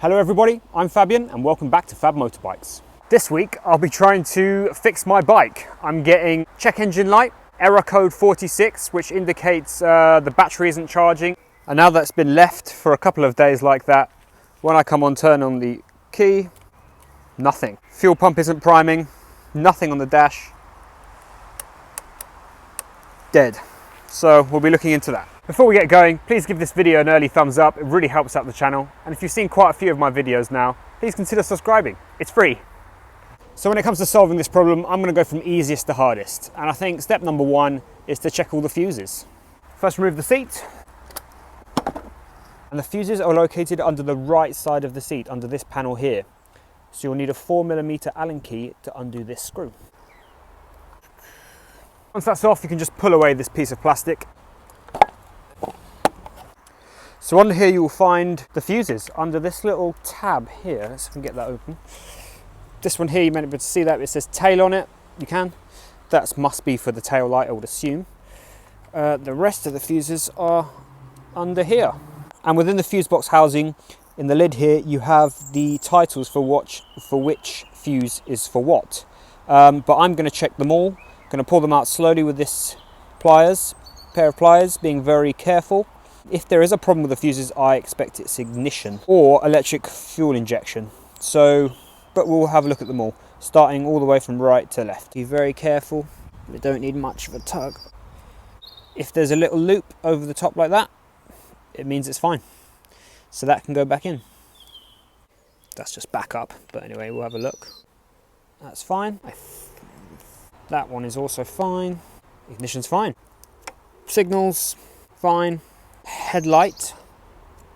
Hello everybody, I'm Fabien and welcome back to Fab Motorbikes. This week I'll be trying to fix my bike. I'm getting check engine light, error code 46, which indicates the battery isn't charging. And now that's been left for a couple of days like that, when I come on, turn on the key, nothing. Fuel pump isn't priming, nothing on the dash, dead. So we'll be looking into that. Before we get going, please give this video an early thumbs up. It really helps out the channel. And if you've seen quite a few of my videos now, please consider subscribing. It's free. So when it comes to solving this problem, I'm going to go from easiest to hardest. And I think step number one is to check all the fuses. First, remove the seat. And the fuses are located under the right side of the seat, under this panel here. So you'll need a 4mm Allen key to undo this screw. Once that's off, you can just pull away this piece of plastic. So under here you will find the fuses under this little tab here. Let's see if we can get that open. This one here, you might be able to see that it says tail on it. You can. That must be for the tail light, I would assume. The rest of the fuses are under here. And within the fuse box housing, in the lid here, you have the titles for which fuse is for what. But I'm going to check them all. I'm going to pull them out slowly with this pair of pliers, being very careful. If there is a problem with the fuses, I expect it's ignition or electric fuel injection. But we'll have a look at them all, starting all the way from right to left. Be very careful. We don't need much of a tug. If there's a little loop over the top like that, it means it's fine. So that can go back in. That's just back up, but anyway, we'll have a look. That's fine. That one is also fine. Ignition's fine. Signals, fine. Headlight,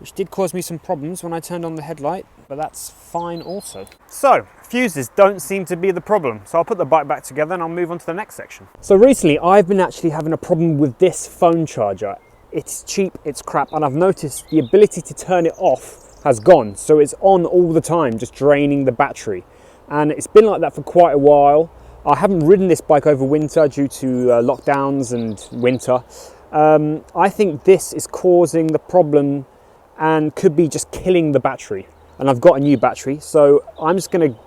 which did cause me some problems when I turned on the headlight, but that's fine also. So, fuses don't seem to be the problem. So I'll put the bike back together and I'll move on to the next section. So recently I've been actually having a problem with this phone charger. It's cheap, it's crap, and I've noticed the ability to turn it off has gone. So it's on all the time, just draining the battery. And it's been like that for quite a while. I haven't ridden this bike over winter due to lockdowns and winter. I think this is causing the problem and could be just killing the battery. And I've got a new battery, so I'm just going to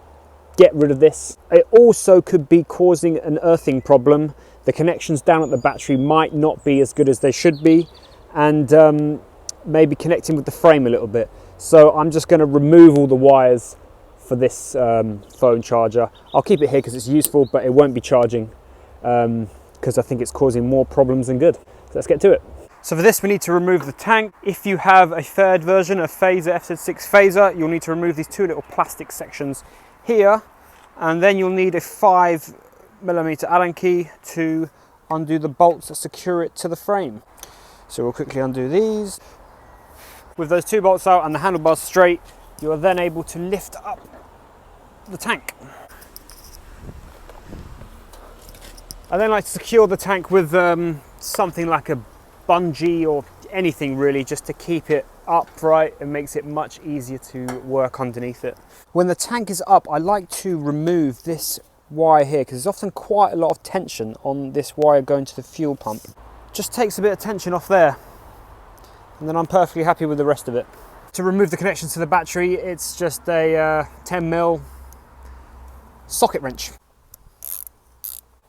get rid of this. It also could be causing an earthing problem. The connections down at the battery might not be as good as they should be, and maybe connecting with the frame a little bit. So I'm just going to remove all the wires for this phone charger. I'll keep it here because it's useful, but it won't be charging because I think it's causing more problems than good. So let's get to it. So for this we need to remove the tank. If you have a third version, a phaser, FZ6 phaser, you'll need to remove these two little plastic sections here, and then you'll need a 5mm Allen key to undo the bolts that secure it to the frame. So we'll quickly undo these. With those two bolts out and the handlebars straight, you are then able to lift up the tank. I then like to secure the tank with something like a bungee or anything really, just to keep it upright. It makes it much easier to work underneath it. When the tank is up, I like to remove this wire here because there's often quite a lot of tension on this wire going to the fuel pump. Just takes a bit of tension off there, and then I'm perfectly happy with the rest of it. To remove the connections to the battery, it's just a 10mm socket wrench.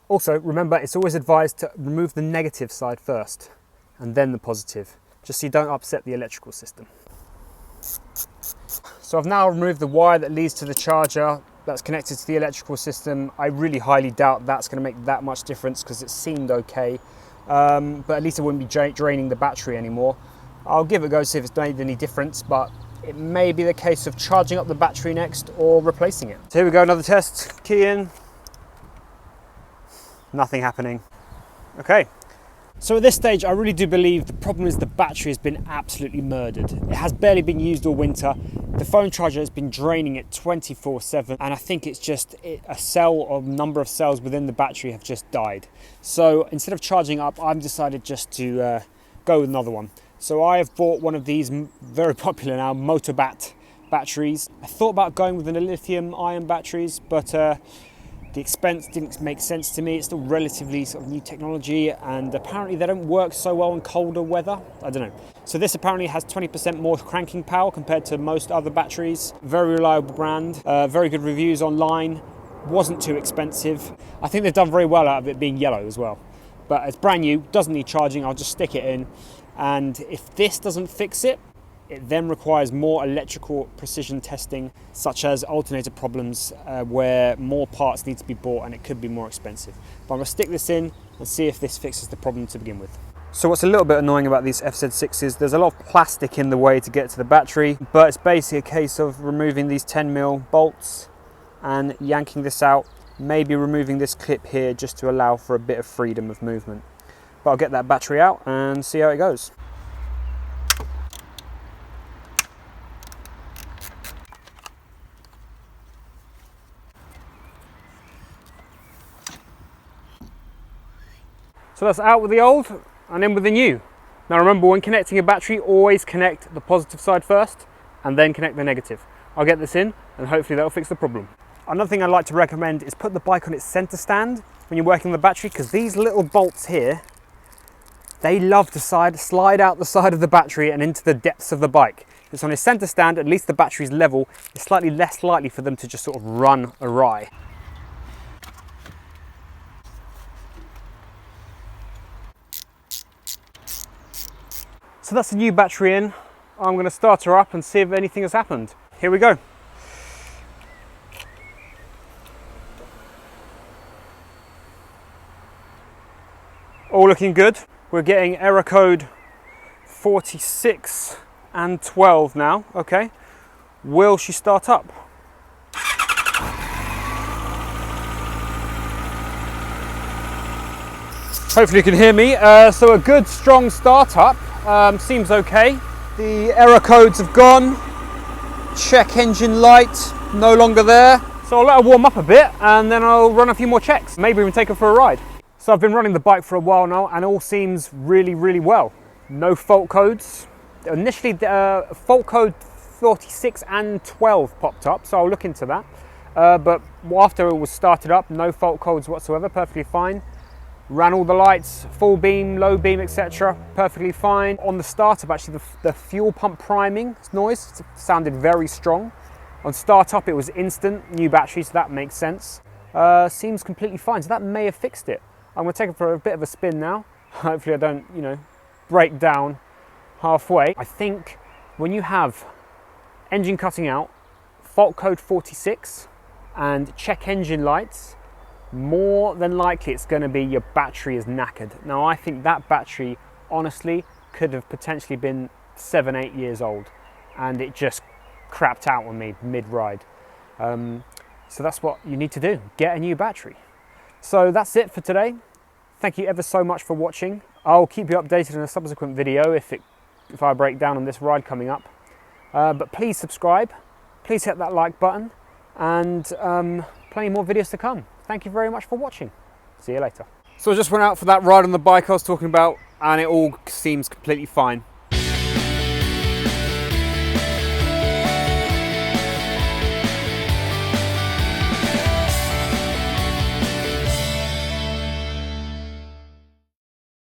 Also, remember, it's always advised to remove the negative side first and then the positive, just so you don't upset the electrical system. So I've now removed the wire that leads to the charger that's connected to the electrical system. I really highly doubt that's going to make that much difference because it seemed okay, but at least it wouldn't be draining the battery anymore. I'll give it a go, see if it's made any difference, but it may be the case of charging up the battery next or replacing it. So here we go, another test. Key in. Nothing happening. Okay. So at this stage, I really do believe the problem is the battery has been absolutely murdered. It has barely been used all winter. The phone charger has been draining it 24/7, and I think it's just a cell or number of cells within the battery have just died. So instead of charging up, I've decided just to go with another one. So I have bought one of these very popular now Motorbikes batteries. I thought about going with the lithium-ion batteries, but The expense didn't make sense to me. It's still relatively sort of new technology, and apparently they don't work so well in colder weather. I don't know. So this apparently has 20% more cranking power compared to most other batteries. Very reliable brand, very good reviews online, wasn't too expensive. I think they've done very well out of it being yellow as well. But it's brand new, doesn't need charging, I'll just stick it in. And if this doesn't fix it, it then requires more electrical precision testing, such as alternator problems, where more parts need to be bought and it could be more expensive. But I'm gonna stick this in and see if this fixes the problem to begin with. So what's a little bit annoying about these FZ6s, there's a lot of plastic in the way to get to the battery, but it's basically a case of removing these 10mm bolts and yanking this out, maybe removing this clip here just to allow for a bit of freedom of movement. But I'll get that battery out and see how it goes. So that's out with the old and in with the new. Now remember, when connecting a battery, always connect the positive side first and then connect the negative. I'll get this in and hopefully that'll fix the problem. Another thing I'd like to recommend is put the bike on its center stand when you're working on the battery, because these little bolts here, they love to slide out the side of the battery and into the depths of the bike. If it's on its center stand, at least the battery's level, it's slightly less likely for them to just sort of run awry. So that's the new battery in. I'm going to start her up and see if anything has happened. Here we go. All looking good. We're getting error code 46 and 12 now. Okay. Will she start up? Hopefully you can hear me. So a good strong start up. Seems okay. The error codes have gone. Check engine light, no longer there. So I'll let her warm up a bit and then I'll run a few more checks. Maybe even take her for a ride. So I've been running the bike for a while now and all seems really, really well. No fault codes. Initially, fault code 46 and 12 popped up, so I'll look into that. But after it was started up, no fault codes whatsoever, perfectly fine. Ran all the lights, full beam, low beam, etc. Perfectly fine. On the startup, actually, the fuel pump priming noise sounded very strong. On startup, it was instant, new battery, so that makes sense. Seems completely fine, so that may have fixed it. I'm going to take it for a bit of a spin now. Hopefully I don't, break down halfway. I think when you have engine cutting out, fault code 46, and check engine lights, more than likely it's going to be your battery is knackered. Now I think that battery honestly could have potentially been 7-8 years old and it just crapped out on me mid-ride. So that's what you need to do, get a new battery. So that's it for today. Thank you ever so much for watching. I'll keep you updated in a subsequent video if I break down on this ride coming up. But please subscribe, please hit that like button, and plenty more videos to come. Thank you very much for watching. See you later. So I just went out for that ride on the bike I was talking about and it all seems completely fine.